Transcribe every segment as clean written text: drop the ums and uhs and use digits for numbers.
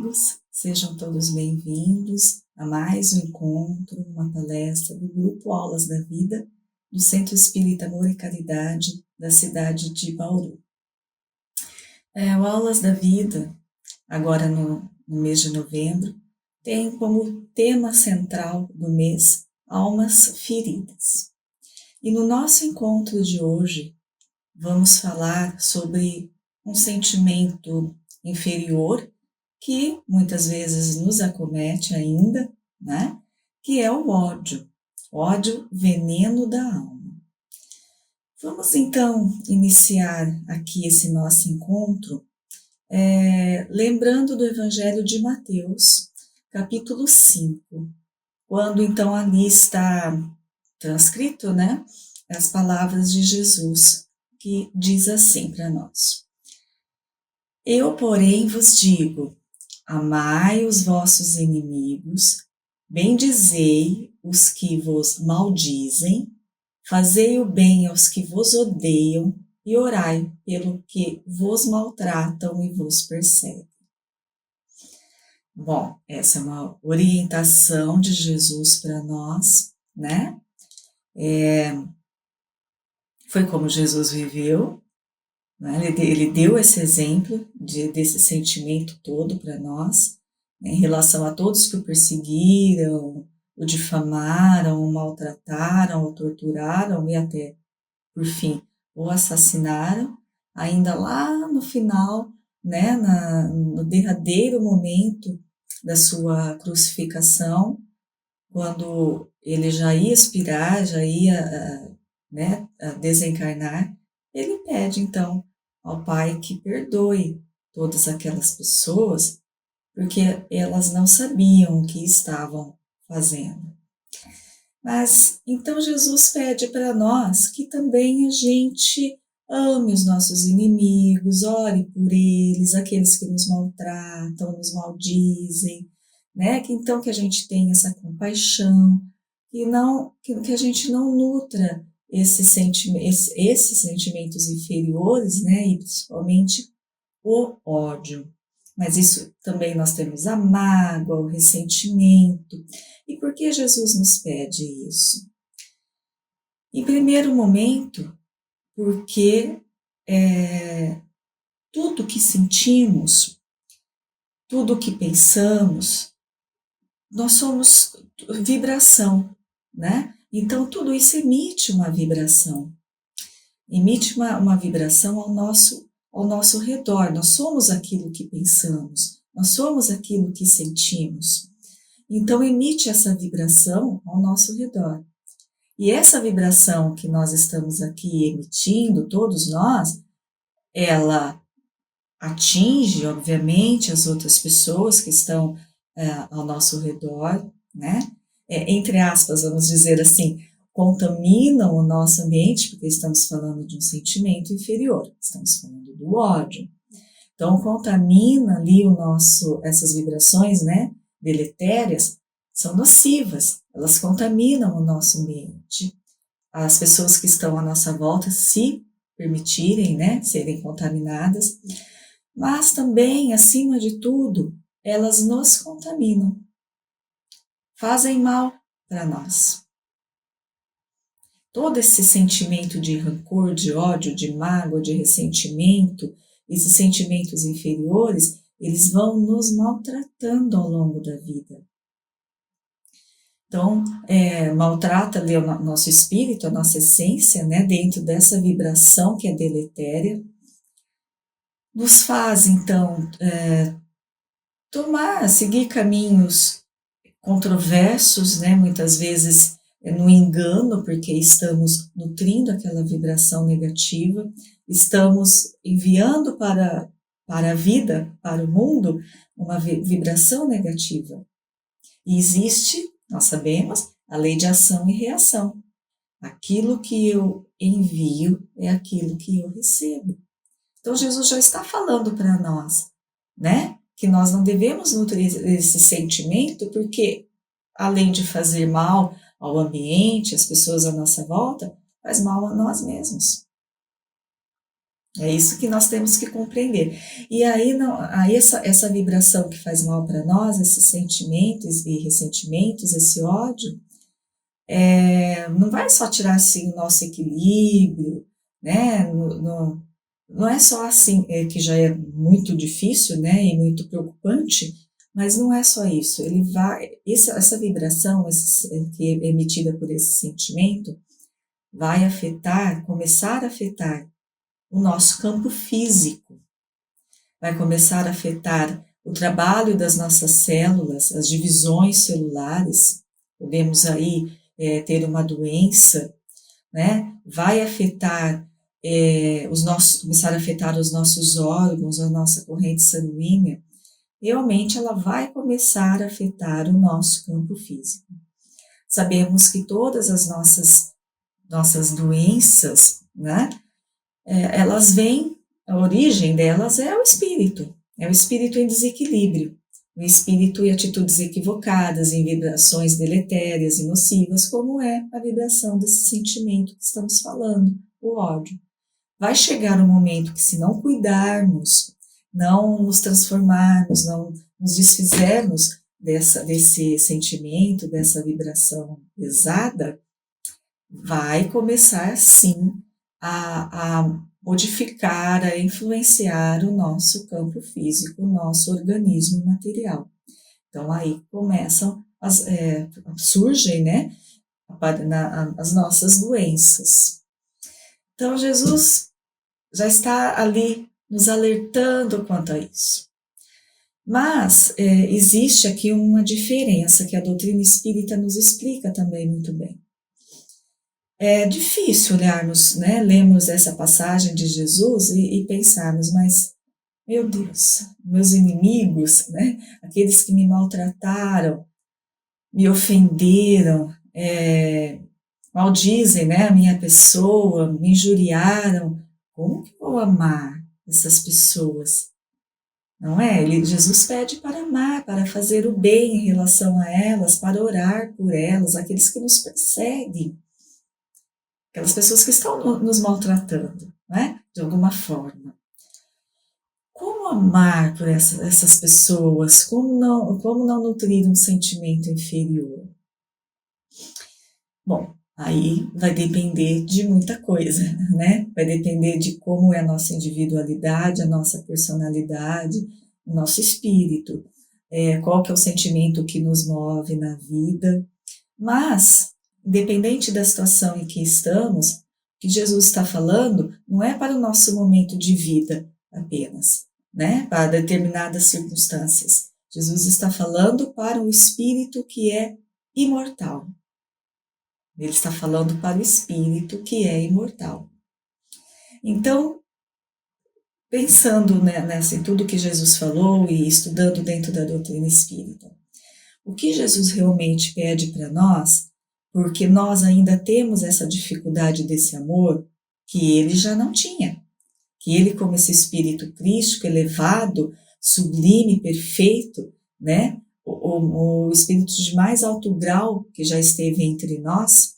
amigos, sejam todos bem-vindos a mais um encontro, uma palestra do Grupo Aulas da Vida, do Centro Espírita Amor e Caridade da cidade de Bauru. O Aulas da Vida, agora no mês de novembro, tem como tema central do mês Almas Feridas. E no nosso encontro de hoje, vamos falar sobre um sentimento inferior que muitas vezes nos acomete ainda, né? Que é o ódio. Ódio, veneno da alma. Vamos então iniciar aqui esse nosso encontro lembrando do Evangelho de Mateus, capítulo 5, quando então ali está transcrito, né? As palavras de Jesus, que diz assim para nós: Eu, porém, vos digo, amai os vossos inimigos, bendizei os que vos maldizem, fazei o bem aos que vos odeiam e orai pelo que vos maltratam e vos perseguem. Bom, essa é uma orientação de Jesus para nós, né? Foi como Jesus viveu, né? Ele deu esse exemplo desse sentimento todo para nós, né, em relação a todos que o perseguiram, o difamaram, o maltrataram, o torturaram e até, por fim, o assassinaram, ainda lá no final, né, no derradeiro momento da sua crucificação, quando ele já ia expirar, já ia a desencarnar, ele pede então ao Pai que perdoe todas aquelas pessoas, porque elas não sabiam o que estavam fazendo. Mas então Jesus pede para nós que também a gente ame os nossos inimigos, ore por eles, aqueles que nos maltratam, nos maldizem, né? Que então que a gente tenha essa compaixão, que a gente não nutra esses sentimentos inferiores, né? E principalmente o ódio. Mas isso também nós temos a mágoa, o ressentimento. E por que Jesus nos pede isso? Em primeiro momento, porque tudo que sentimos, tudo que pensamos, nós somos vibração, né? Então tudo isso emite uma vibração. Emite uma vibração ao nosso redor. Nós somos aquilo que pensamos, nós somos aquilo que sentimos. Então emite essa vibração ao nosso redor. E essa vibração que nós estamos aqui emitindo, todos nós, ela atinge, obviamente, as outras pessoas que estão ao nosso redor, né? Entre aspas, vamos dizer assim, contaminam o nosso ambiente, porque estamos falando de um sentimento inferior, estamos falando do ódio. Então, contamina ali essas vibrações, né, deletérias, são nocivas, elas contaminam o nosso ambiente. As pessoas que estão à nossa volta, se permitirem, né, serem contaminadas, mas também, acima de tudo, elas nos contaminam, fazem mal para nós. Todo esse sentimento de rancor, de ódio, de mágoa, de ressentimento, esses sentimentos inferiores, eles vão nos maltratando ao longo da vida. Então, maltrata ali o nosso espírito, a nossa essência, né, dentro dessa vibração que é deletéria, nos faz, então, seguir caminhos controversos, né, muitas vezes no engano, porque estamos nutrindo aquela vibração negativa, estamos enviando para a vida, para o mundo, uma vibração negativa. E existe, nós sabemos, a lei de ação e reação. Aquilo que eu envio é aquilo que eu recebo. Então Jesus já está falando para nós, né? Que nós não devemos nutrir esse sentimento, porque além de fazer mal ao ambiente, às pessoas à nossa volta, faz mal a nós mesmos. É isso que nós temos que compreender. E aí, não, aí essa vibração que faz mal para nós, esses sentimentos e ressentimentos, esse ódio, não vai só tirar assim o nosso equilíbrio, né? Não é só assim, que já é muito difícil, né? E muito preocupante, mas não é só isso. Ele vai, essa vibração que é emitida por esse sentimento, vai afetar, começar a afetar o nosso campo físico, vai começar a afetar o trabalho das nossas células, as divisões celulares, podemos aí ter uma doença, né? Vai afetar começar a afetar os nossos órgãos, a nossa corrente sanguínea, realmente ela vai começar a afetar o nosso campo físico. Sabemos que todas as nossas doenças, né? Elas vêm, a origem delas é o espírito em desequilíbrio, o espírito e atitudes equivocadas, em vibrações deletérias e nocivas, como é a vibração desse sentimento que estamos falando, o ódio. Vai chegar um momento que, se não cuidarmos, não nos transformarmos, não nos desfizermos desse sentimento, dessa vibração pesada, vai começar sim a modificar, a influenciar o nosso campo físico, o nosso organismo material. Então aí começam, surgem, né, as nossas doenças. Então Jesus já está ali nos alertando quanto a isso. Mas existe aqui uma diferença que a doutrina espírita nos explica também muito bem. É difícil olharmos, né, lermos essa passagem de Jesus e pensarmos, mas, meu Deus, meus inimigos, né, aqueles que me maltrataram, me ofenderam, maldizem, né, a minha pessoa, me injuriaram, como que eu vou amar essas pessoas? Não é? Jesus pede para amar, para fazer o bem em relação a elas, para orar por elas, aqueles que nos perseguem, aquelas pessoas que estão nos maltratando, né? De alguma forma. Como amar por essas pessoas? Como não nutrir um sentimento inferior? Bom, aí vai depender de muita coisa, né? Vai depender de como é a nossa individualidade, a nossa personalidade, o nosso espírito, qual que é o sentimento que nos move na vida. Mas, independente da situação em que estamos, o que Jesus está falando não é para o nosso momento de vida apenas, né? Para determinadas circunstâncias. Jesus está falando para o espírito que é imortal. Ele está falando para o espírito que é imortal. Então, pensando em tudo que Jesus falou e estudando dentro da doutrina espírita, o que Jesus realmente pede para nós, porque nós ainda temos essa dificuldade desse amor que ele já não tinha, que ele, como esse espírito crístico, elevado, sublime, perfeito, né? O espírito de mais alto grau que já esteve entre nós,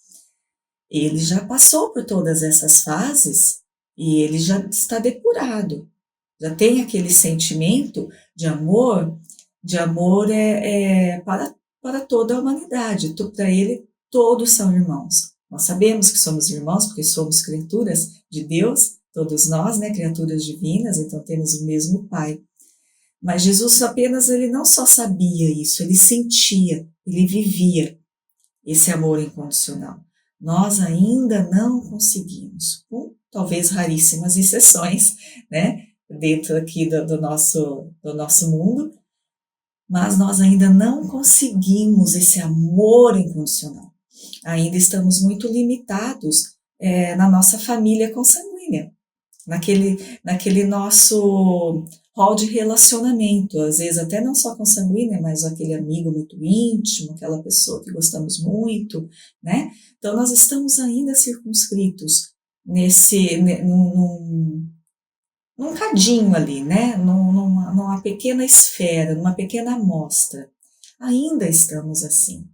ele já passou por todas essas fases e ele já está depurado, já tem aquele sentimento de amor para toda a humanidade, para ele todos são irmãos. Nós sabemos que somos irmãos porque somos criaturas de Deus, todos nós, né, criaturas divinas, então temos o mesmo Pai. Mas Jesus apenas, ele não só sabia isso, ele sentia, ele vivia esse amor incondicional. Nós ainda não conseguimos, com talvez raríssimas exceções, né, dentro aqui do nosso mundo, mas nós ainda não conseguimos esse amor incondicional. Ainda estamos muito limitados na nossa família consanguínea, naquele nosso rol de relacionamento, às vezes até não só consanguínea, mas aquele amigo muito íntimo, aquela pessoa que gostamos muito, né? Então nós estamos ainda circunscritos num cadinho ali, né? Numa pequena esfera, numa pequena amostra. Ainda estamos assim,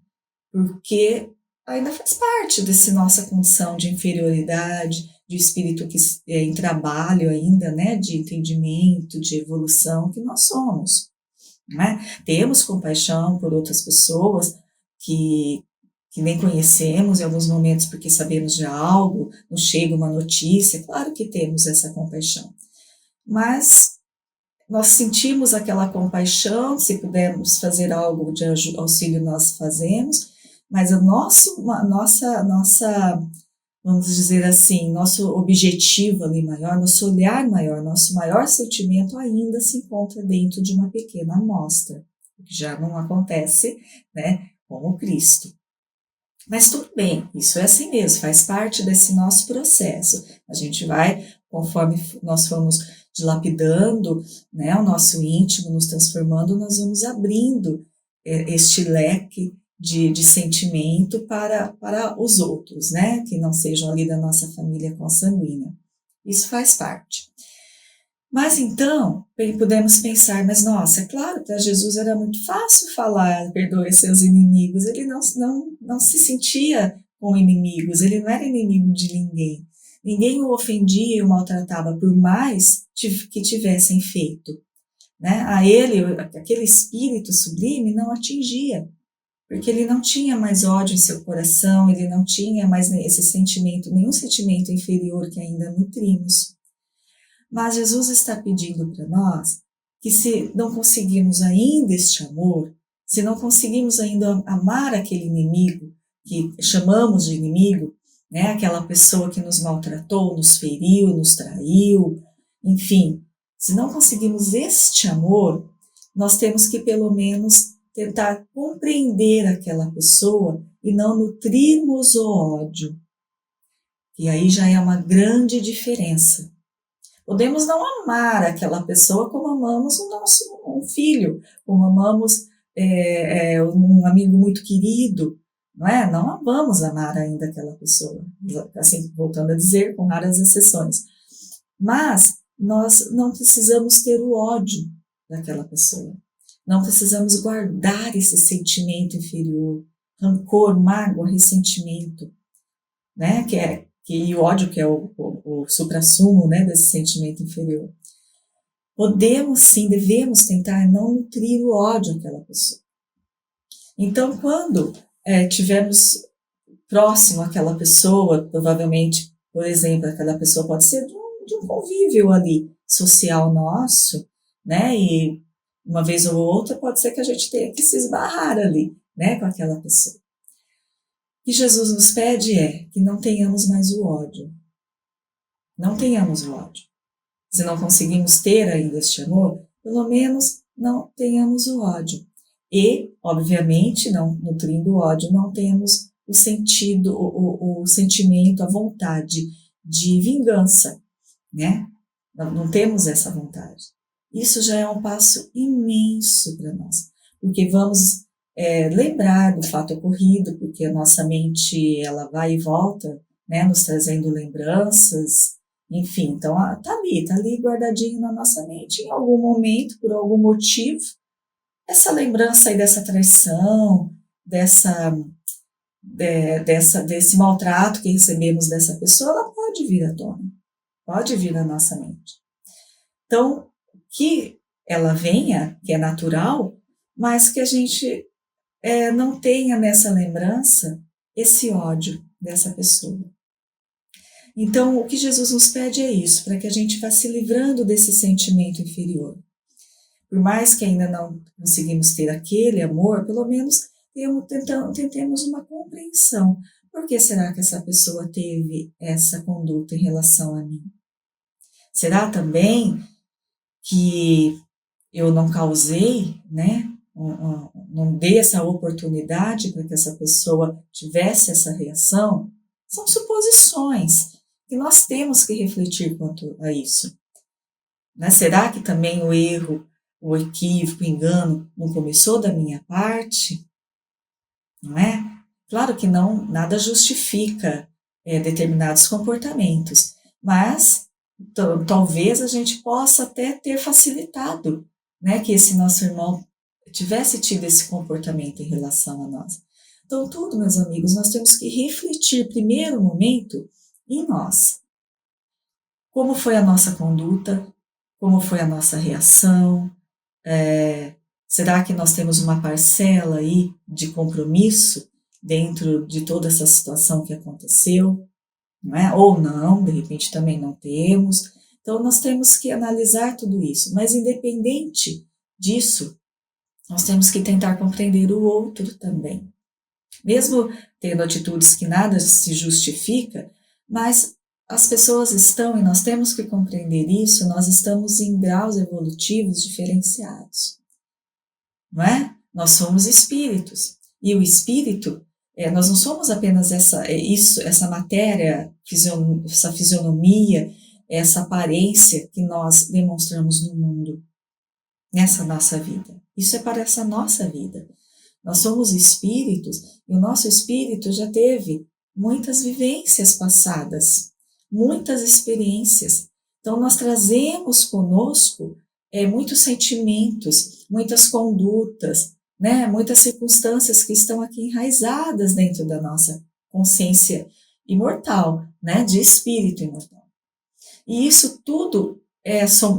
porque ainda faz parte dessa nossa condição de inferioridade, de espírito que é em trabalho ainda, né, de entendimento, de evolução, que nós somos, né? Temos compaixão por outras pessoas que nem conhecemos em alguns momentos porque sabemos de algo, nos chega uma notícia, claro que temos essa compaixão, mas nós sentimos aquela compaixão, se pudermos fazer algo de auxílio nós fazemos, mas nossa, vamos dizer assim, nosso objetivo ali maior, nosso olhar maior, nosso maior sentimento ainda se encontra dentro de uma pequena amostra, o que já não acontece, né, com o Cristo. Mas tudo bem, isso é assim mesmo, faz parte desse nosso processo. A gente vai, conforme nós formos dilapidando, né, o nosso íntimo, nos transformando, nós vamos abrindo este leque de sentimento para os outros, né, que não sejam ali da nossa família consanguínea. Isso faz parte. Mas então, podemos pensar, mas nossa, é claro, para Jesus era muito fácil falar, perdoe seus inimigos, ele não se sentia com inimigos, ele não era inimigo de ninguém. Ninguém o ofendia e o maltratava, por mais que tivessem feito. Né? A ele, aquele espírito sublime não atingia, porque ele não tinha mais ódio em seu coração, ele não tinha mais esse sentimento, nenhum sentimento inferior que ainda nutrimos. Mas Jesus está pedindo para nós que se não conseguimos ainda este amor, se não conseguimos ainda amar aquele inimigo, que chamamos de inimigo, né, aquela pessoa que nos maltratou, nos feriu, nos traiu, enfim, se não conseguimos este amor, nós temos que pelo menos tentar compreender aquela pessoa e não nutrirmos o ódio. E aí já é uma grande diferença. Podemos não amar aquela pessoa como amamos um filho, como amamos um amigo muito querido, não é? Não vamos amar ainda aquela pessoa, assim, voltando a dizer, com raras exceções. Mas nós não precisamos ter o ódio daquela pessoa. Não precisamos guardar esse sentimento inferior, rancor, mágoa, ressentimento, né? E o ódio, que é o suprassumo, né, desse sentimento inferior. Podemos sim, devemos tentar não nutrir o ódio àquela pessoa. Então, quando tivermos próximo àquela pessoa, provavelmente, por exemplo, aquela pessoa pode ser de um convívio ali social nosso, né, e uma vez ou outra pode ser que a gente tenha que se esbarrar ali, né, com aquela pessoa. O que Jesus nos pede é que não tenhamos mais o ódio. Não tenhamos o ódio. Se não conseguimos ter ainda este amor, pelo menos não tenhamos o ódio. E, obviamente, não nutrindo o ódio, não temos o sentido, o sentimento, a vontade de vingança, né? Não temos essa vontade. Isso já é um passo imenso para nós, porque vamos lembrar do fato ocorrido, porque a nossa mente ela vai e volta, né, nos trazendo lembranças, enfim, então tá ali guardadinho na nossa mente, em algum momento, por algum motivo, essa lembrança aí dessa traição, desse maltrato que recebemos dessa pessoa, ela pode vir à tona, pode vir na nossa mente. Então, que ela venha, que é natural, mas que a gente não tenha nessa lembrança esse ódio dessa pessoa. Então, o que Jesus nos pede é isso, para que a gente vá se livrando desse sentimento inferior. Por mais que ainda não conseguimos ter aquele amor, pelo menos tentemos uma compreensão. Por que será que essa pessoa teve essa conduta em relação a mim? Será também que eu não causei, né? Não dei essa oportunidade para que essa pessoa tivesse essa reação? São suposições que nós temos que refletir quanto a isso. Né? Será que também o erro, o equívoco, o engano não começou da minha parte? Não é? Claro que não, nada justifica determinados comportamentos, mas talvez a gente possa até ter facilitado, né, que esse nosso irmão tivesse tido esse comportamento em relação a nós. Então, tudo, meus amigos, nós temos que refletir, primeiro momento, em nós. Como foi a nossa conduta? Como foi a nossa reação? Será que nós temos uma parcela aí de compromisso dentro de toda essa situação que aconteceu? Não é? Ou não, de repente também não temos. Então, nós temos que analisar tudo isso, mas independente disso, nós temos que tentar compreender o outro também. Mesmo tendo atitudes que nada se justifica, mas as pessoas estão, e nós temos que compreender isso, nós estamos em graus evolutivos diferenciados, não é? Nós somos espíritos, e o espírito, nós não somos apenas essa matéria, essa fisionomia, essa aparência que nós demonstramos no mundo, nessa nossa vida. Isso é para essa nossa vida. Nós somos espíritos e o nosso espírito já teve muitas vivências passadas, muitas experiências. Então, nós trazemos conosco muitos sentimentos, muitas condutas, né, muitas circunstâncias que estão aqui enraizadas dentro da nossa consciência imortal, né, de espírito imortal. E isso tudo,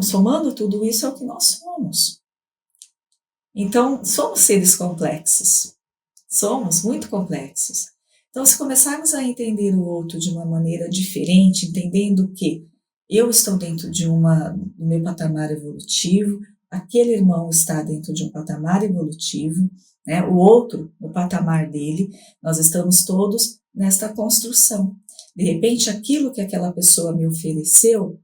somando tudo isso, é o que nós somos. Então, somos seres complexos, somos muito complexos. Então, se começarmos a entender o outro de uma maneira diferente, entendendo que eu estou dentro do meu patamar evolutivo, aquele irmão está dentro de um patamar evolutivo, né? O outro no patamar dele, nós estamos todos nesta construção. De repente, aquilo que aquela pessoa me ofereceu,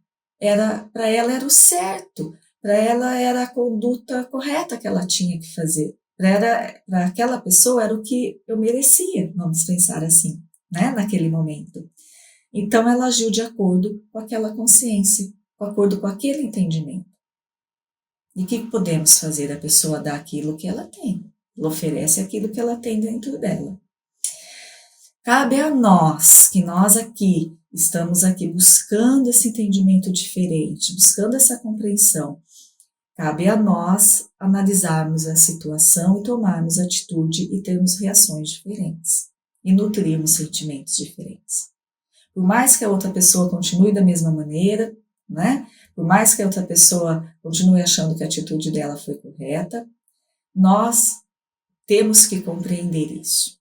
para ela era o certo, para ela era a conduta correta que ela tinha que fazer. Para aquela pessoa era o que eu merecia, vamos pensar assim, né, naquele momento. Então ela agiu de acordo com aquela consciência, de acordo com aquele entendimento. E o que podemos fazer? A pessoa dá aquilo que ela tem, ela oferece aquilo que ela tem dentro dela. Cabe a nós, que nós aqui estamos aqui buscando esse entendimento diferente, buscando essa compreensão. Cabe a nós analisarmos a situação e tomarmos atitude e termos reações diferentes e nutrirmos sentimentos diferentes. Por mais que a outra pessoa continue da mesma maneira, né? Por mais que a outra pessoa continue achando que a atitude dela foi correta, nós temos que compreender isso.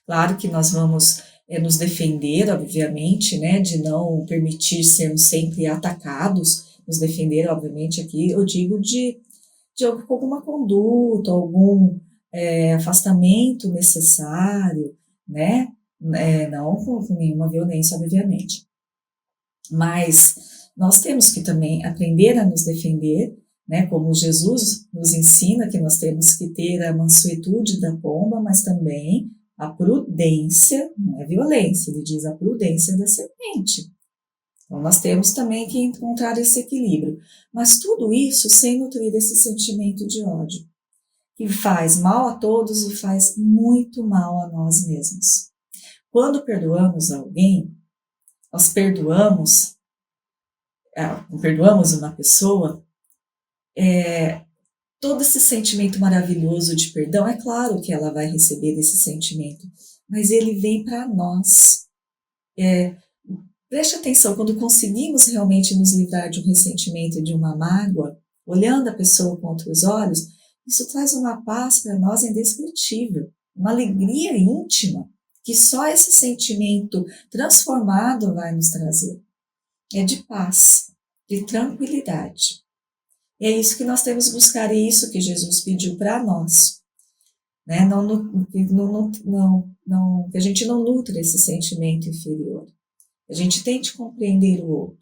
Claro que nós vamos nos defender, obviamente, né? De não permitir sermos sempre atacados, nos defender, obviamente, aqui eu digo de alguma conduta, algum afastamento necessário, né? Não com nenhuma violência, obviamente. Mas nós temos que também aprender a nos defender, né? Como Jesus nos ensina que nós temos que ter a mansuetude da pomba, mas também a prudência, não é violência, ele diz a prudência da serpente. Então, nós temos também que encontrar esse equilíbrio. Mas tudo isso sem nutrir esse sentimento de ódio, que faz mal a todos e faz muito mal a nós mesmos. Quando perdoamos alguém, nós perdoamos uma pessoa, todo esse sentimento maravilhoso de perdão, é claro que ela vai receber esse sentimento, mas ele vem para nós. Preste atenção, quando conseguimos realmente nos livrar de um ressentimento, de uma mágoa, olhando a pessoa com outros olhos, isso traz uma paz para nós indescritível, uma alegria íntima, que só esse sentimento transformado vai nos trazer. É de paz, de tranquilidade. E é isso que nós temos que buscar, e é isso que Jesus pediu para nós. Né? Que a gente não nutra esse sentimento inferior. A gente tente compreender o outro.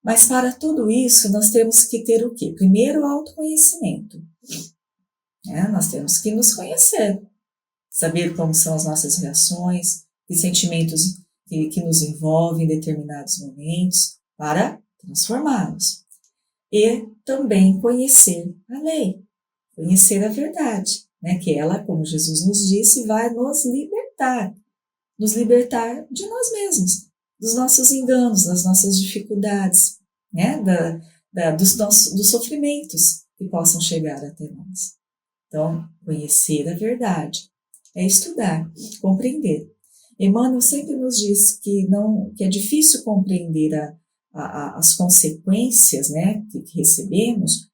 Mas para tudo isso, nós temos que ter o quê? Primeiro, o autoconhecimento. Nós temos que nos conhecer, saber como são as nossas reações, que sentimentos que nos envolvem em determinados momentos, para transformá-los. E também conhecer a lei, conhecer a verdade, né? Que ela, como Jesus nos disse, vai nos libertar de nós mesmos, dos nossos enganos, das nossas dificuldades, né? Dos sofrimentos que possam chegar até nós. Então, conhecer a verdade é estudar, compreender. Emmanuel sempre nos diz que é difícil compreender as consequências, né, que recebemos,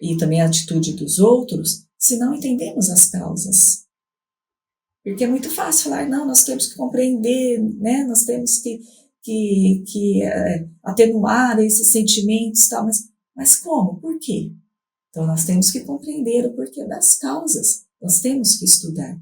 e também a atitude dos outros, se não entendemos as causas. Porque é muito fácil falar, não, nós temos que compreender, né, nós temos que atenuar esses sentimentos e tal, mas como? Por quê? Então, nós temos que compreender o porquê das causas, nós temos que estudar.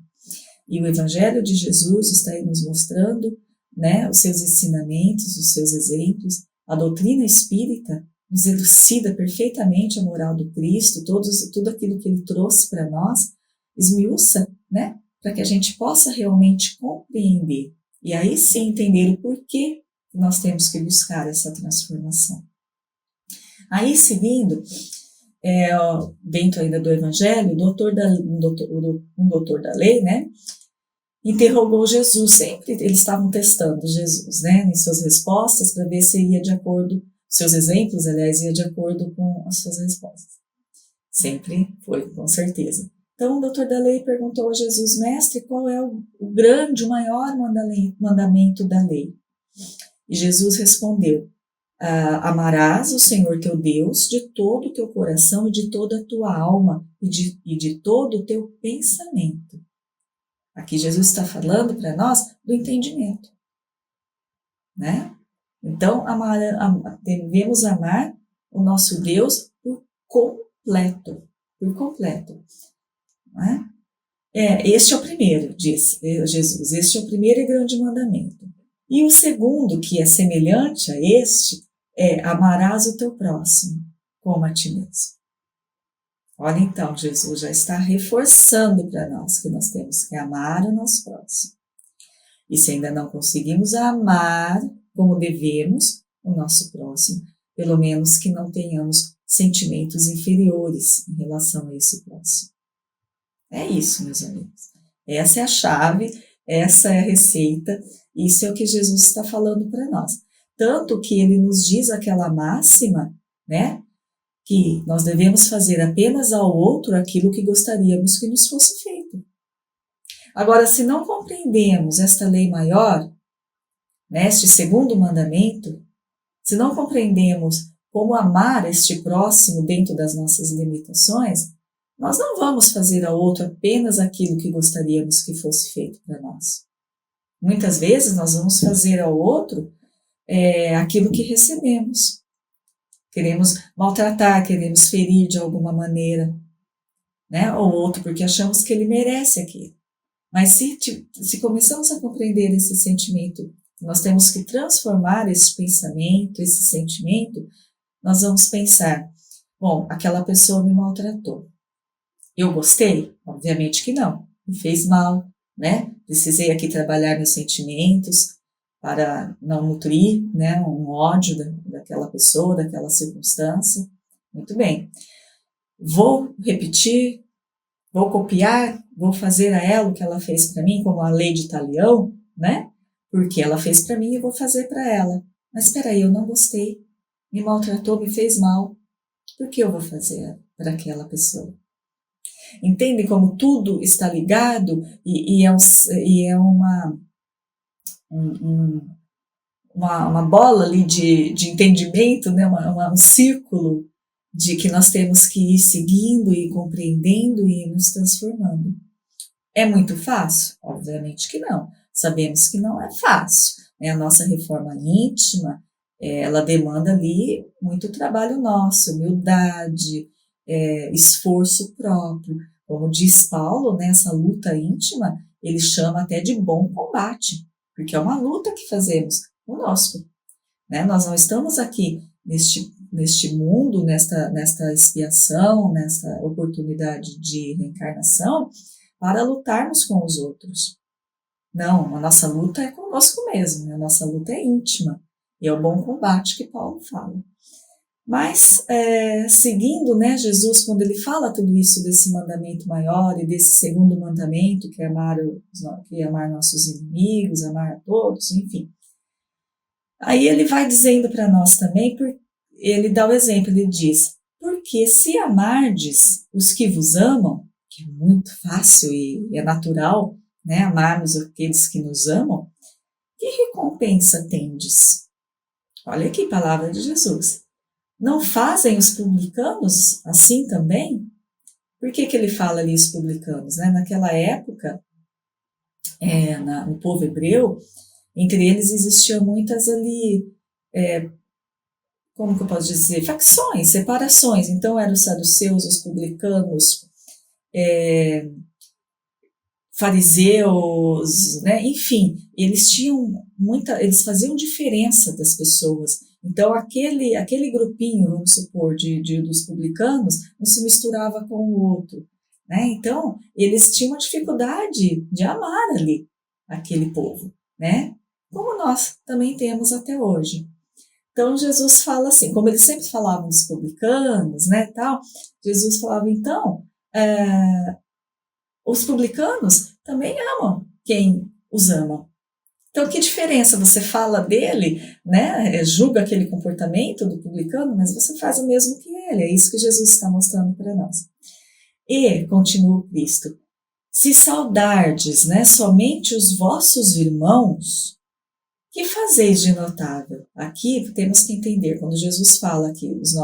E o Evangelho de Jesus está aí nos mostrando, né, os seus ensinamentos, os seus exemplos, a doutrina espírita nos elucida perfeitamente a moral do Cristo, tudo aquilo que ele trouxe para nós, esmiuça, né, para que a gente possa realmente compreender. E aí sim entender o porquê que nós temos que buscar essa transformação. Aí, seguindo, dentro ainda do Evangelho, um doutor da lei, né, interrogou Jesus sempre, eles estavam testando Jesus, né, em suas respostas, para ver se ia de acordo, seus exemplos, aliás, ia de acordo com as suas respostas. Sempre foi, com certeza. Então, o doutor da lei perguntou a Jesus, mestre, qual é o grande, o maior mandamento da lei? E Jesus respondeu, amarás o Senhor teu Deus de todo o teu coração e de toda a tua alma e de todo o teu pensamento. Aqui Jesus está falando para nós do entendimento, né? Então, devemos amar o nosso Deus por completo, né? Este é o primeiro, diz Jesus, este é o primeiro e grande mandamento. E o segundo, que é semelhante a este, amarás o teu próximo como a ti mesmo. Olha então, Jesus já está reforçando para nós que nós temos que amar o nosso próximo. E se ainda não conseguimos amar como devemos o nosso próximo, pelo menos que não tenhamos sentimentos inferiores em relação a esse próximo. É isso, meus amigos. Essa é a chave, essa é a receita, isso é o que Jesus está falando para nós. Tanto que ele nos diz aquela máxima, né, que nós devemos fazer apenas ao outro aquilo que gostaríamos que nos fosse feito. Agora, se não compreendemos esta lei maior, né, este segundo mandamento, se não compreendemos como amar este próximo dentro das nossas limitações, nós não vamos fazer ao outro apenas aquilo que gostaríamos que fosse feito para nós. Muitas vezes nós vamos fazer ao outro aquilo que recebemos. Queremos maltratar, queremos ferir de alguma maneira, né, o outro, porque achamos que ele merece aquilo. Mas se começamos a compreender esse sentimento, nós temos que transformar esse pensamento, esse sentimento, nós vamos pensar, bom, aquela pessoa me maltratou. Eu gostei? Obviamente que não. Me fez mal, né? Precisei aqui trabalhar meus sentimentos para não nutrir, né, um ódio daquela pessoa, daquela circunstância. Muito bem. Vou repetir, vou copiar, vou fazer a ela o que ela fez para mim, como a lei de Talião, né? Porque ela fez para mim, eu vou fazer para ela. Mas espera aí, eu não gostei. Me maltratou, me fez mal. Por que eu vou fazer para aquela pessoa? Entende como tudo está ligado e é uma bola ali de entendimento, né? Um círculo de que nós temos que ir seguindo e compreendendo e nos transformando. É muito fácil? Obviamente que não. Sabemos que não é fácil, né? A nossa reforma íntima, ela demanda ali muito trabalho nosso, humildade, esforço próprio. Como diz Paulo, né, essa luta íntima, ele chama até de bom combate, porque é uma luta que fazemos conosco, né? Nós não estamos aqui neste mundo, nesta expiação, nesta oportunidade de reencarnação, para lutarmos com os outros. Não, a nossa luta é conosco mesmo, a nossa luta é íntima, e é o bom combate que Paulo fala. Mas, seguindo, né, Jesus, quando ele fala tudo isso desse mandamento maior e desse segundo mandamento, que é amar nossos inimigos, amar a todos, enfim. Aí ele vai dizendo para nós também, ele dá o exemplo, ele diz, porque se amardes os que vos amam, que é muito fácil e é natural, né, amarmos aqueles que nos amam, que recompensa tendes? Olha aqui, palavra de Jesus. Não fazem os publicanos assim também? Por que ele fala ali os publicanos? Né? Naquela época, no povo hebreu, entre eles existiam muitas ali, como que eu posso dizer, facções, separações. Então eram os saduceus, os publicanos, fariseus, né? Enfim, eles faziam diferença das pessoas. Então aquele grupinho, vamos supor, dos publicanos, não se misturava com o outro, né? Então eles tinham uma dificuldade de amar ali aquele povo, né? Como nós também temos até hoje. Então Jesus fala assim, como eles sempre falavam dos publicanos, né, tal, Jesus falava então, os publicanos também amam quem os ama. Então, que diferença? Você fala dele, né? Julga aquele comportamento do publicano, mas você faz o mesmo que ele. É isso que Jesus está mostrando para nós. E, continua o Cristo, se saudardes, né, somente os vossos irmãos, que fazeis de notável? Aqui temos que entender, quando Jesus fala que os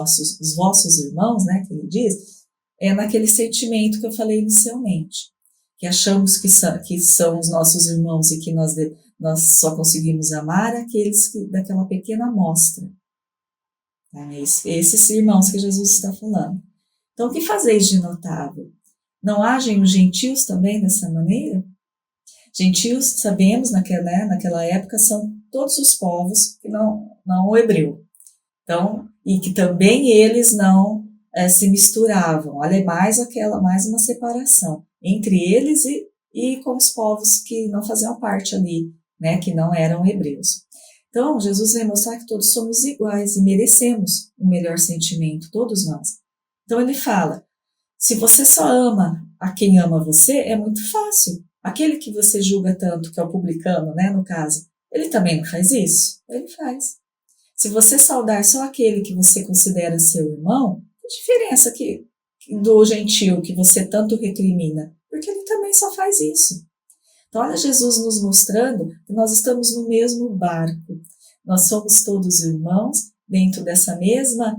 vossos irmãos, né, que ele diz, é naquele sentimento que eu falei inicialmente, que achamos que são os nossos irmãos e que nós só conseguimos amar aqueles daquela pequena amostra. Tá? Esses irmãos que Jesus está falando. Então, o que fazeis de notável? Não agem os gentios também dessa maneira? Gentios, sabemos, naquela época, são todos os povos que não o hebreu. Então, e que também eles não se misturavam. Olha, mais uma separação entre eles e com os povos que não faziam parte ali, né, que não eram hebreus. Então, Jesus vai mostrar que todos somos iguais e merecemos um melhor sentimento, todos nós. Então, ele fala, se você só ama a quem ama você, é muito fácil. Aquele que você julga tanto, que é o publicano, né, no caso, ele também não faz isso? Ele faz. Se você saudar só aquele que você considera seu irmão, que diferença do gentio que você tanto recrimina? Porque ele também só faz isso. Então, olha Jesus nos mostrando que nós estamos no mesmo barco. Nós somos todos irmãos dentro dessa mesma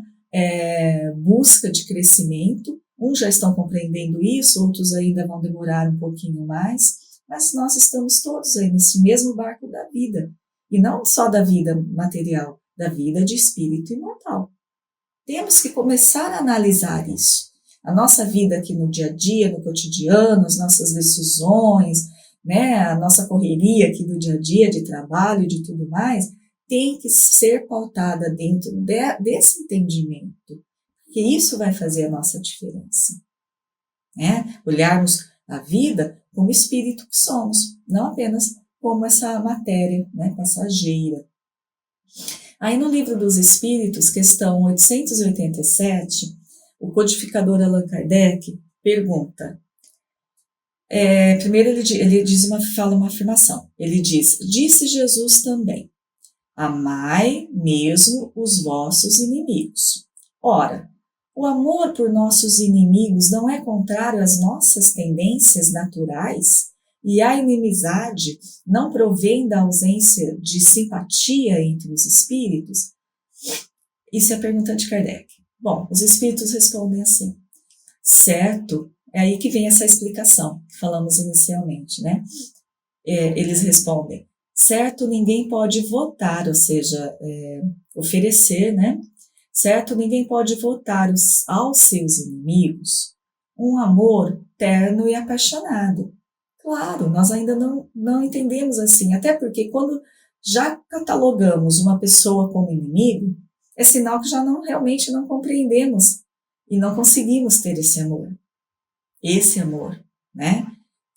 busca de crescimento. Uns já estão compreendendo isso, outros ainda vão demorar um pouquinho mais, mas nós estamos todos aí nesse mesmo barco da vida. E não só da vida material, da vida de espírito imortal. Temos que começar a analisar isso. A nossa vida aqui no dia a dia, no cotidiano, as nossas decisões, né, a nossa correria aqui do dia a dia, de trabalho e de tudo mais, tem que ser pautada dentro desse entendimento, porque isso vai fazer a nossa diferença. Né? Olharmos a vida como espírito que somos, não apenas como essa matéria, né, passageira. Aí no Livro dos Espíritos, questão 887, o codificador Allan Kardec pergunta, primeiro ele fala uma afirmação, ele diz, disse Jesus também, amai mesmo os vossos inimigos. Ora, o amor por nossos inimigos não é contrário às nossas tendências naturais? E a inimizade não provém da ausência de simpatia entre os espíritos? Isso é a pergunta de Kardec. Bom, os espíritos respondem assim. Certo, é aí que vem essa explicação que falamos inicialmente, né? Eles respondem, certo, ninguém pode votar, ou seja, oferecer, né? Certo, ninguém pode votar aos seus inimigos um amor terno e apaixonado. Claro, nós ainda não entendemos assim, até porque quando já catalogamos uma pessoa como inimigo, é sinal que já realmente não compreendemos e não conseguimos ter esse amor, né?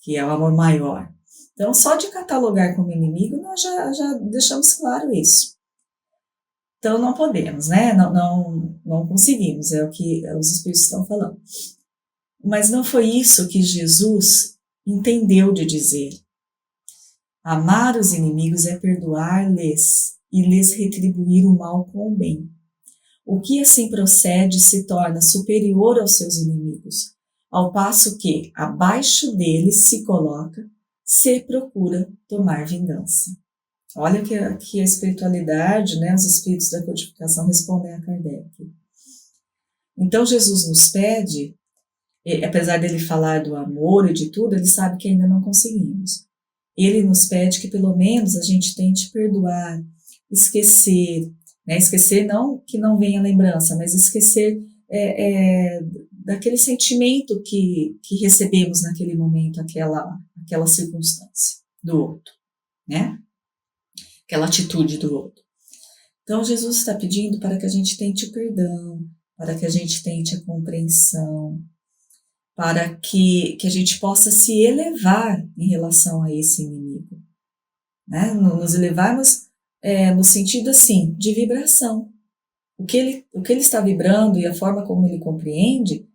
Que é o amor maior. Então, só de catalogar como inimigo, nós já deixamos claro isso. Então, não podemos, né? Não conseguimos, é o que os espíritos estão falando. Mas não foi isso que Jesus entendeu de dizer. Amar os inimigos é perdoar-lhes e lhes retribuir o mal com o bem. O que assim procede se torna superior aos seus inimigos, ao passo que, abaixo deles se coloca, se procura tomar vingança. Olha que a espiritualidade, né, os espíritos da codificação respondem a Kardec. Então Jesus nos pede, apesar dele falar do amor e de tudo, ele sabe que ainda não conseguimos. Ele nos pede que pelo menos a gente tente perdoar, esquecer, né? Esquecer não que não venha lembrança, mas esquecer daquele sentimento que recebemos naquele momento, aquela circunstância do outro, né? Aquela atitude do outro. Então Jesus está pedindo para que a gente tente o perdão, para que a gente tente a compreensão, para que a gente possa se elevar em relação a esse inimigo, né? Nos elevarmos no sentido assim, de vibração. O que ele está vibrando e a forma como ele compreende,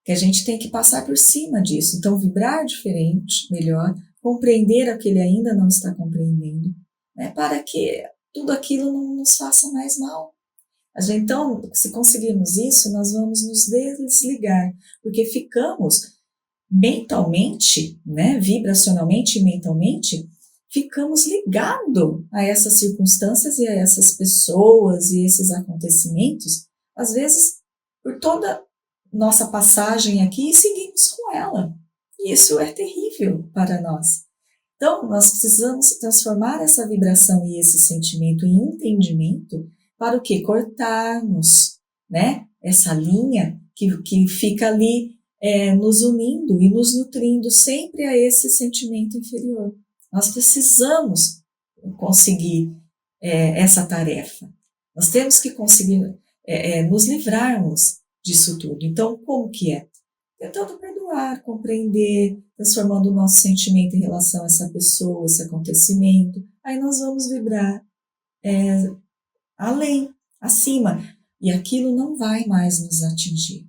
que a gente tem que passar por cima disso. Então, vibrar diferente, melhor, compreender o que ele ainda não está compreendendo, né? Para que tudo aquilo não nos faça mais mal. Então, se conseguirmos isso, nós vamos nos desligar, porque ficamos mentalmente, né, vibracionalmente e mentalmente, ficamos ligados a essas circunstâncias e a essas pessoas e esses acontecimentos, às vezes por toda nossa passagem aqui e seguimos com ela. E isso é terrível para nós. Então, nós precisamos transformar essa vibração e esse sentimento em entendimento para o quê? Cortarmos, né, essa linha que fica ali nos unindo e nos nutrindo sempre a esse sentimento inferior. Nós precisamos conseguir essa tarefa. Nós temos que conseguir nos livrarmos disso tudo. Então, como que é? Tentando perdoar, compreender, transformando o nosso sentimento em relação a essa pessoa, esse acontecimento. Aí nós vamos vibrar além, acima, e aquilo não vai mais nos atingir.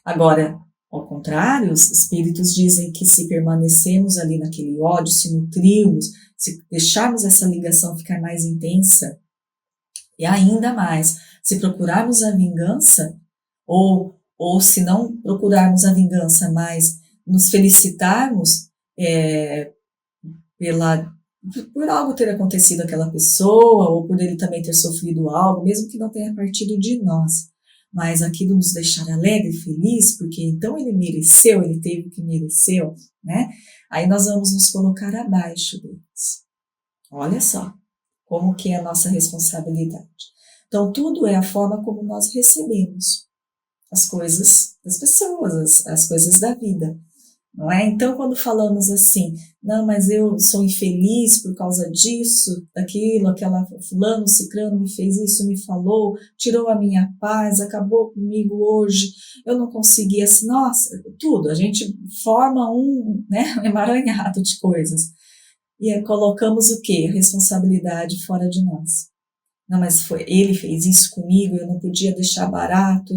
Agora, ao contrário, os espíritos dizem que se permanecermos ali naquele ódio, se nutrirmos, se deixarmos essa ligação ficar mais intensa, e ainda mais, se procurarmos a vingança, ou se não procurarmos a vingança, mas nos felicitarmos por algo ter acontecido àquela pessoa, ou por ele também ter sofrido algo, mesmo que não tenha partido de nós, mas aquilo nos deixar alegre e feliz, porque então ele mereceu, ele teve o que mereceu, né? Aí nós vamos nos colocar abaixo deles. Olha só como que é a nossa responsabilidade. Então tudo é a forma como nós recebemos as coisas das pessoas, as coisas da vida. Não é? Então, quando falamos assim, não, mas eu sou infeliz por causa disso, daquilo, aquela fulano, cicrano me fez isso, me falou, tirou a minha paz, acabou comigo hoje, eu não consegui, assim, nossa, tudo, a gente forma um emaranhado de coisas. E colocamos o quê? A responsabilidade fora de nós. Não, mas ele fez isso comigo, eu não podia deixar barato,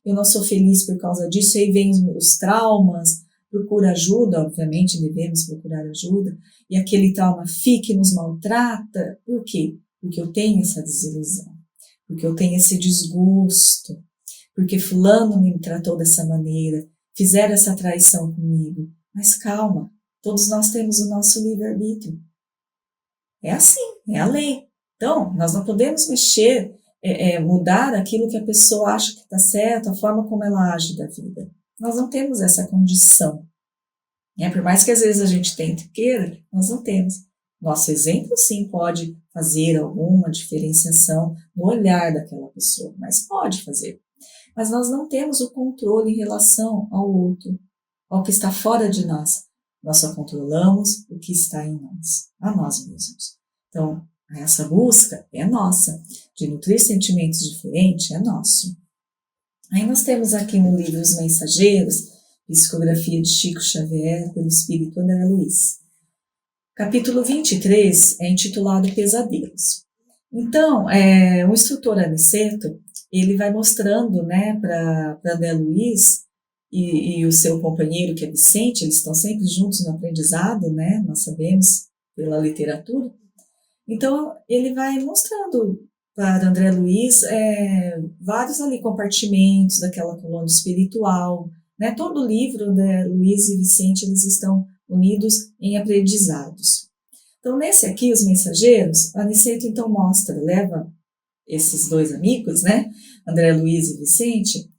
eu não sou feliz por causa disso, aí vem os traumas, procura ajuda, obviamente devemos procurar ajuda, e aquele trauma fica e nos maltrata. Por quê? Porque eu tenho essa desilusão, porque eu tenho esse desgosto, porque fulano me tratou dessa maneira, fizeram essa traição comigo. Mas calma, todos nós temos o nosso livre-arbítrio. É assim, é a lei. Então, nós não podemos mexer, mudar aquilo que a pessoa acha que está certo, a forma como ela age da vida. Nós não temos essa condição. Por mais que às vezes a gente tente queira, nós não temos. Nosso exemplo, sim, pode fazer alguma diferenciação no olhar daquela pessoa, mas pode fazer. Mas nós não temos o controle em relação ao outro, ao que está fora de nós. Nós só controlamos o que está em nós, a nós mesmos. Então, essa busca é nossa, de nutrir sentimentos diferentes é nosso. Aí nós temos aqui no livro Os Mensageiros, psicografia de Chico Xavier, pelo Espírito André Luiz. Capítulo 23 é intitulado Pesadelos. Então, o instrutor Aniceto, ele vai mostrando, né, para André Luiz e o seu companheiro, que é Vicente, eles estão sempre juntos no aprendizado, né, nós sabemos pela literatura. Então, ele vai mostrando para André Luiz vários ali compartimentos daquela colônia espiritual, né? Todo o livro, André Luiz e Vicente, eles estão unidos em aprendizados. Então, nesse aqui, os mensageiros, Aniceto então mostra, leva esses dois amigos, né, André Luiz e Vicente,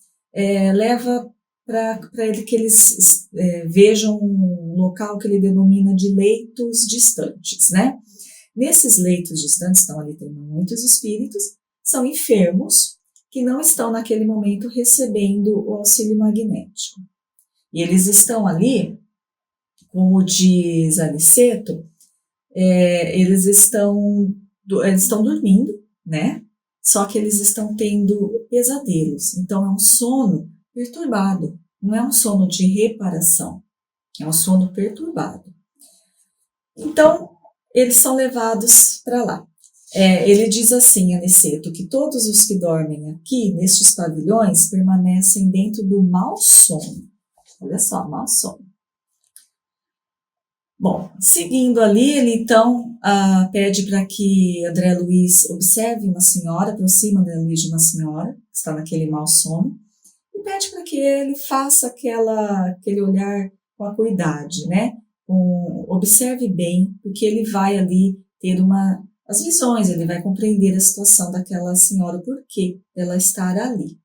leva para ele que eles vejam um local que ele denomina de leitos distantes, né? Nesses leitos distantes, então ali tem muitos espíritos, são enfermos que não estão naquele momento recebendo o auxílio magnético. E eles estão ali, como diz Aniceto, eles estão dormindo, né? Só que eles estão tendo pesadelos. Então é um sono perturbado, não é um sono de reparação, é um sono perturbado. Então, eles são levados para lá. Ele diz assim, Aniceto, que todos os que dormem aqui, nestes pavilhões, permanecem dentro do mau sono. Olha só, mau sono. Bom, seguindo ali, ele então pede para que André Luiz observe uma senhora, aproxima André Luiz de uma senhora, que está naquele mau sono, e pede para que ele faça aquele olhar com acuidade, né? Observe bem, porque ele vai ali ter as visões, ele vai compreender a situação daquela senhora, o porquê ela estar ali.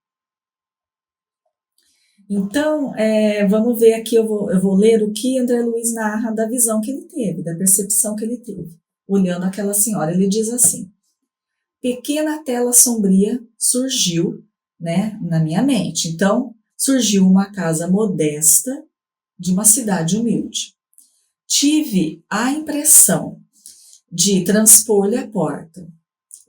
Então, vamos ver aqui, eu vou ler o que André Luiz narra da visão que ele teve, da percepção que ele teve, olhando aquela senhora. Ele diz assim: pequena tela sombria surgiu, né, na minha mente. Então, surgiu uma casa modesta de uma cidade humilde. Tive a impressão de transpor-lhe a porta.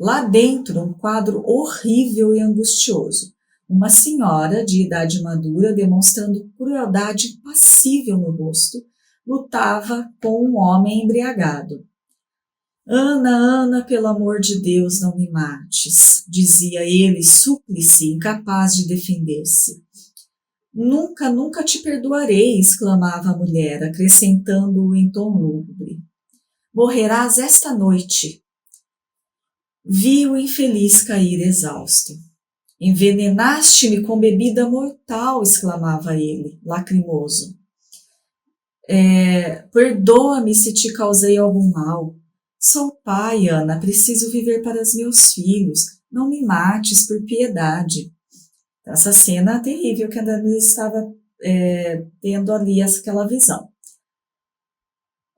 Lá dentro, um quadro horrível e angustioso. Uma senhora de idade madura, demonstrando crueldade impassível no rosto, lutava com um homem embriagado. Ana, Ana, pelo amor de Deus, não me mates, dizia ele, súplice, incapaz de defender-se. Nunca, nunca te perdoarei, exclamava a mulher, acrescentando-o em tom lúgubre. Morrerás esta noite. Vi o infeliz cair exausto. Envenenaste-me com bebida mortal, exclamava ele, lacrimoso. Perdoa-me se te causei algum mal. Sou pai, Ana, preciso viver para os meus filhos. Não me mates por piedade. Essa cena terrível que a Dani estava tendo ali, aquela visão.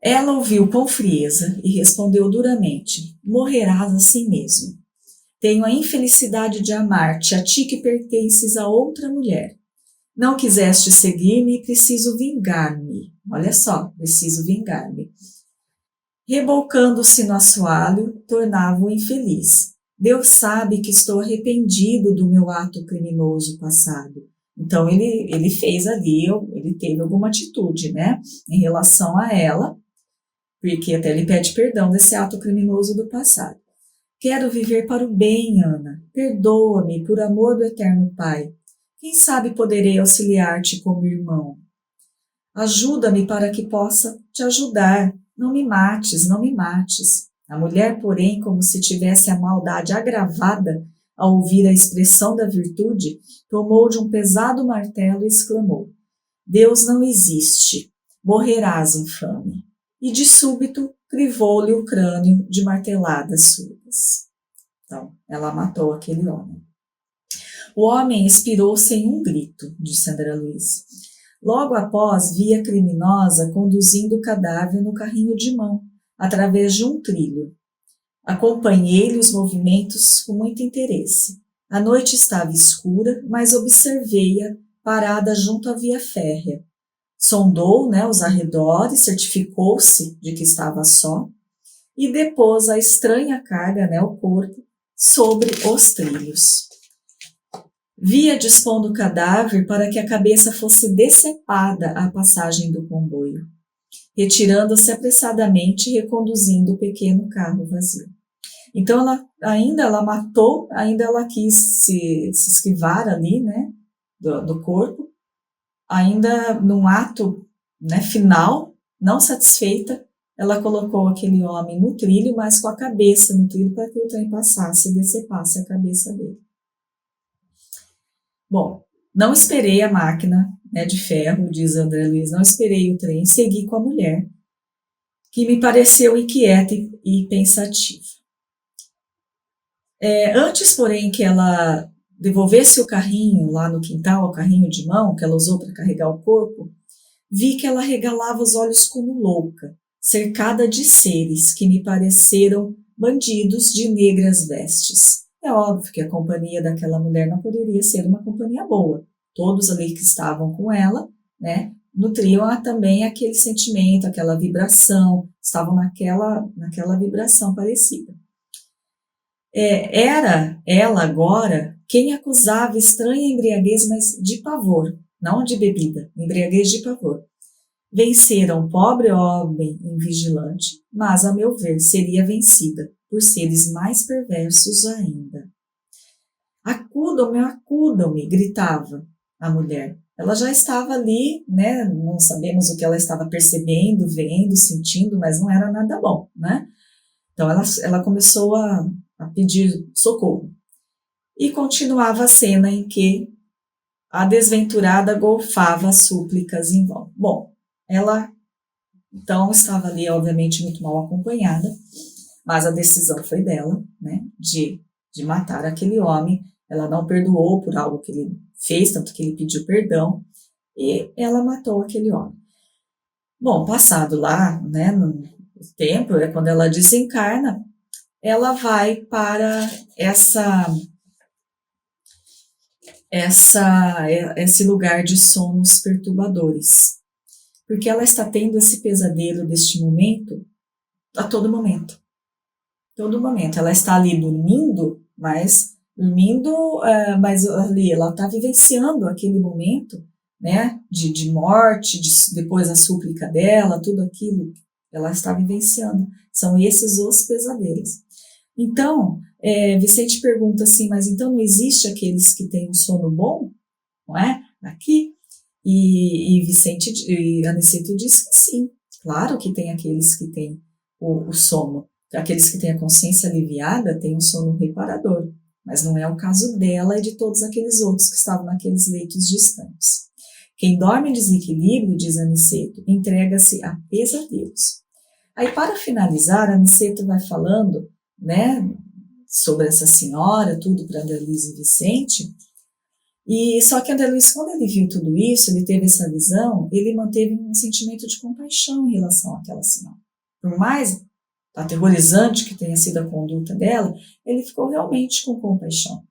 Ela ouviu com frieza e respondeu duramente: morrerás assim mesmo. Tenho a infelicidade de amar-te, a ti que pertences a outra mulher. Não quiseste seguir-me e preciso vingar-me. Olha só, preciso vingar-me. Rebolcando-se no assoalho, tornava-o infeliz. Deus sabe que estou arrependido do meu ato criminoso passado. Então ele fez ali, ele teve alguma atitude, né, em relação a ela, porque até ele pede perdão desse ato criminoso do passado. Quero viver para o bem, Ana. Perdoa-me por amor do eterno Pai. Quem sabe poderei auxiliar-te como irmão. Ajuda-me para que possa te ajudar. Não me mates, não me mates. A mulher, porém, como se tivesse a maldade agravada ao ouvir a expressão da virtude, tomou de um pesado martelo e exclamou: Deus não existe. Morrerás, infame. E de súbito crivou-lhe o crânio de marteladas surdas. Então, ela matou aquele homem. O homem expirou sem um grito, disse André Luiz. Logo após, vi a criminosa conduzindo o cadáver no carrinho de mão, através de um trilho. Acompanhei-lhe os movimentos com muito interesse. A noite estava escura, mas observei-a parada junto à via férrea. Sondou, os arredores, certificou-se de que estava só e depôs a estranha carga, o corpo, sobre os trilhos. Via dispondo o cadáver para que a cabeça fosse decepada à passagem do comboio, retirando-se apressadamente e reconduzindo o pequeno carro vazio. Então, ela matou, ainda ela quis se esquivar ali, do corpo, ainda num ato, final, não satisfeita, ela colocou aquele homem no trilho, mas com a cabeça no trilho para que o trem passasse e decepasse a cabeça dele. Bom, não esperei a máquina de ferro, diz André Luiz, não esperei o trem, segui com a mulher. que me pareceu inquieta e pensativa. Antes, porém, que ela devolvesse o carrinho lá no quintal, o carrinho de mão que ela usou para carregar o corpo, vi que ela regalava os olhos como louca, cercada de seres que me pareceram bandidos de negras vestes. É óbvio que a companhia daquela mulher não poderia ser uma companhia boa. Todos ali que estavam com ela, né, nutriam também aquele sentimento, aquela vibração, estavam naquela vibração parecida. Era ela agora quem acusava estranha embriaguez, mas de pavor, não de bebida, embriaguez de pavor. Vencera um pobre homem invigilante, mas, a meu ver, seria vencida por seres mais perversos ainda. Acudam-me, gritava a mulher. Ela já estava ali, né? Não sabemos o que ela estava percebendo, vendo, sentindo, mas não era nada bom, né? Então ela começou a pedir socorro. E continuava a cena em que a desventurada golfava súplicas em vão. Bom, ela então estava ali, obviamente, muito mal acompanhada, mas a decisão foi dela, né, de matar aquele homem. Ela não perdoou por algo que ele fez, tanto que ele pediu perdão, e ela matou aquele homem. Bom, passado lá, né, no tempo, quando ela desencarna, ela vai para esse lugar de sonhos perturbadores, porque ela está tendo esse pesadelo deste momento a todo momento. Todo momento. Ela está ali dormindo, mas ali ela está vivenciando aquele momento, né, de morte, depois a súplica dela, tudo aquilo, ela está vivenciando. São esses os pesadelos. Então, Vicente pergunta assim, mas então não existe aqueles que têm um sono bom, não é? Aqui. E Aniceto diz que sim, claro que tem aqueles que têm o sono, aqueles que têm a consciência aliviada têm um sono reparador, mas não é o caso dela e de todos aqueles outros que estavam naqueles leitos distantes. Quem dorme em desequilíbrio, diz Aniceto, entrega-se a pesadelos. Aí, para finalizar, Aniceto vai falando, né, sobre essa senhora, tudo para André Luiz e Vicente, e só que André Luiz, quando ele viu tudo isso, ele teve essa visão, ele manteve um sentimento de compaixão em relação àquela senhora. Por mais aterrorizante que tenha sido a conduta dela, ele ficou realmente com compaixão.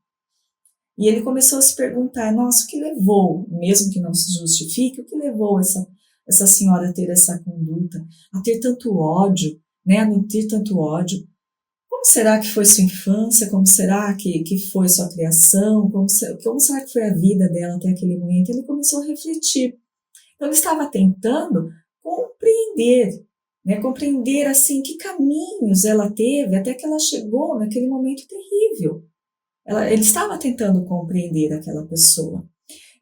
E ele começou a se perguntar, nossa, o que levou, mesmo que não se justifique, o que levou essa senhora a ter essa conduta, a ter tanto ódio, né, a nutrir tanto ódio? Como será que foi sua infância? Como será que foi sua criação? Como será que foi a vida dela até aquele momento? Ele começou a refletir. Então, ele estava tentando compreender, né, compreender assim que caminhos ela teve até que ela chegou naquele momento terrível. Ele estava tentando compreender aquela pessoa.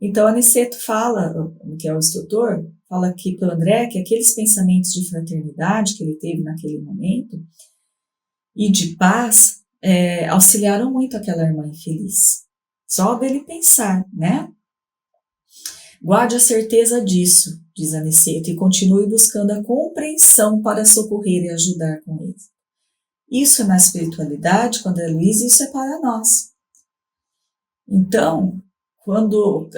Então, Aniceto fala, que é o instrutor, fala aqui para o André que aqueles pensamentos de fraternidade que ele teve naquele momento e de paz auxiliaram muito aquela irmã infeliz. Só dele pensar, né? Guarde a certeza disso, diz Aniceto, e continue buscando a compreensão para socorrer e ajudar com ele. Isso é na espiritualidade, quando é Luiz, isso é para nós. Então, quando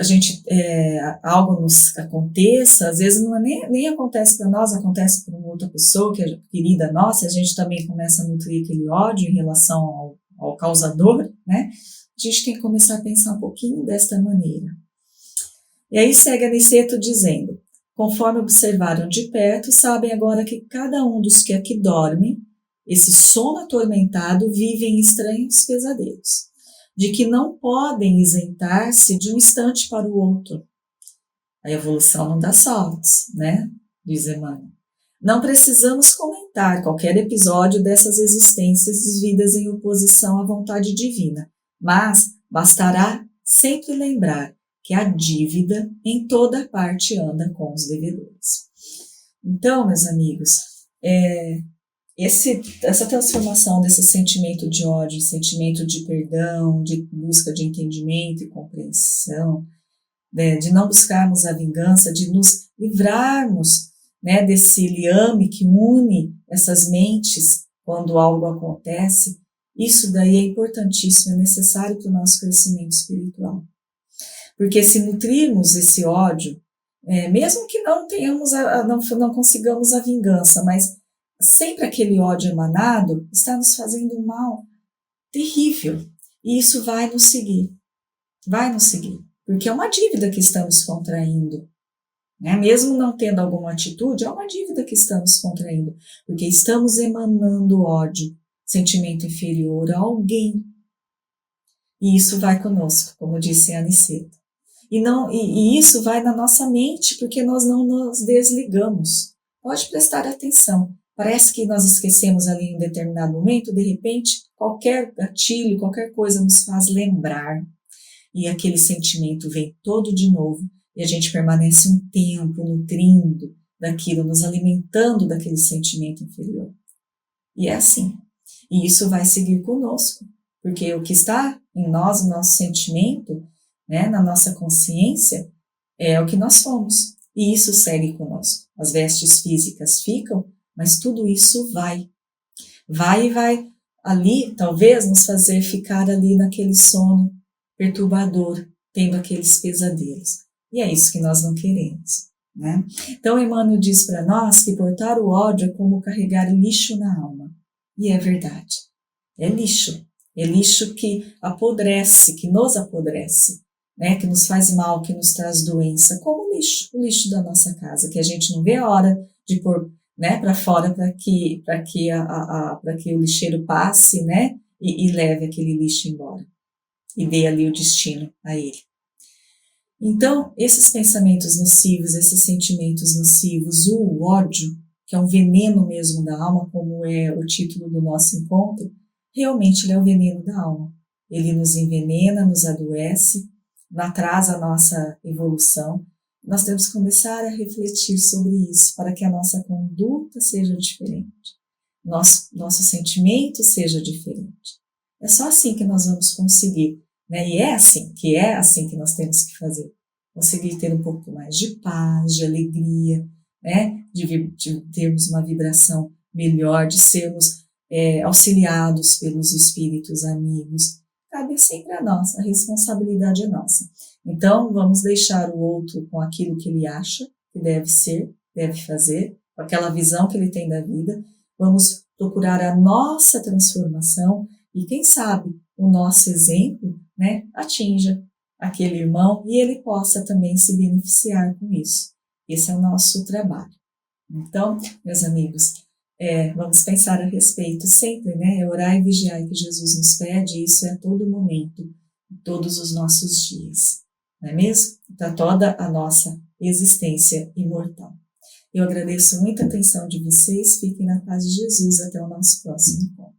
algo nos aconteça, às vezes não nem acontece para nós, acontece para uma outra pessoa que é querida nossa, a gente também começa a nutrir aquele ódio em relação ao causador, né? A gente tem que começar a pensar um pouquinho desta maneira. E aí segue Aniceto dizendo, conforme observaram de perto, sabem agora que cada um dos que aqui dormem, esse sono atormentado, vive em estranhos pesadelos, de que não podem isentar-se de um instante para o outro. A evolução não dá saltos, né? Diz Emmanuel. Não precisamos comentar qualquer episódio dessas existências vividas em oposição à vontade divina, mas bastará sempre lembrar que a dívida em toda parte anda com os devedores. Então, meus amigos, essa transformação desse sentimento de ódio, sentimento de perdão, de busca de entendimento e compreensão, né, de não buscarmos a vingança, de nos livrarmos né, desse liame que une essas mentes quando algo acontece, isso daí é importantíssimo, é necessário para o nosso crescimento espiritual. Porque se nutrirmos esse ódio, mesmo que não tenhamos, não consigamos a vingança, mas sempre aquele ódio emanado está nos fazendo um mal terrível. E isso vai nos seguir, porque é uma dívida que estamos contraindo. Né? Mesmo não tendo alguma atitude, é uma dívida que estamos contraindo, porque estamos emanando ódio, sentimento inferior a alguém. E isso vai conosco, como disse a Aniceto. E isso vai na nossa mente, porque nós não nos desligamos. Pode prestar atenção. Parece que nós esquecemos ali em um determinado momento, de repente, qualquer gatilho, qualquer coisa nos faz lembrar. E aquele sentimento vem todo de novo. E a gente permanece um tempo nutrindo daquilo, nos alimentando daquele sentimento inferior. E é assim. E isso vai seguir conosco. Porque o que está em nós, o nosso sentimento, né, na nossa consciência, é o que nós somos. E isso segue conosco. As vestes físicas ficam, mas tudo isso vai. Vai e vai ali, talvez, nos fazer ficar ali naquele sono perturbador, tendo aqueles pesadelos. E é isso que nós não queremos. Né? Então, Emmanuel diz para nós que portar o ódio é como carregar lixo na alma. E é verdade. É lixo. É lixo que apodrece, que nos apodrece, né? Que nos faz mal, que nos traz doença, como o lixo da nossa casa, que a gente não vê a hora de pôr, né, para fora para que o lixeiro passe, né, e leve aquele lixo embora e dê ali o destino a ele. Então, esses pensamentos nocivos, esses sentimentos nocivos, o ódio, que é um veneno mesmo da alma, como é o título do nosso encontro, realmente ele é o veneno da alma. Ele nos envenena, nos adoece, atrasa a nossa evolução. Nós temos que começar a refletir sobre isso, para que a nossa conduta seja diferente, nosso sentimento seja diferente. É só assim que nós vamos conseguir, né? E é assim que nós temos que fazer. Conseguir ter um pouco mais de paz, de alegria, né? De termos uma vibração melhor, de sermos auxiliados pelos espíritos amigos. Cabe sempre a nós, a responsabilidade é nossa. Então, vamos deixar o outro com aquilo que ele acha que deve ser, deve fazer, com aquela visão que ele tem da vida. Vamos procurar a nossa transformação e, quem sabe, o nosso exemplo, né, atinja aquele irmão e ele possa também se beneficiar com isso. Esse é o nosso trabalho. Então, meus amigos, vamos pensar a respeito sempre, né? Orar e vigiar que Jesus nos pede, isso é a todo momento, em todos os nossos dias, não é mesmo? Para toda a nossa existência imortal. Eu agradeço muito a atenção de vocês, fiquem na paz de Jesus, até o nosso próximo encontro.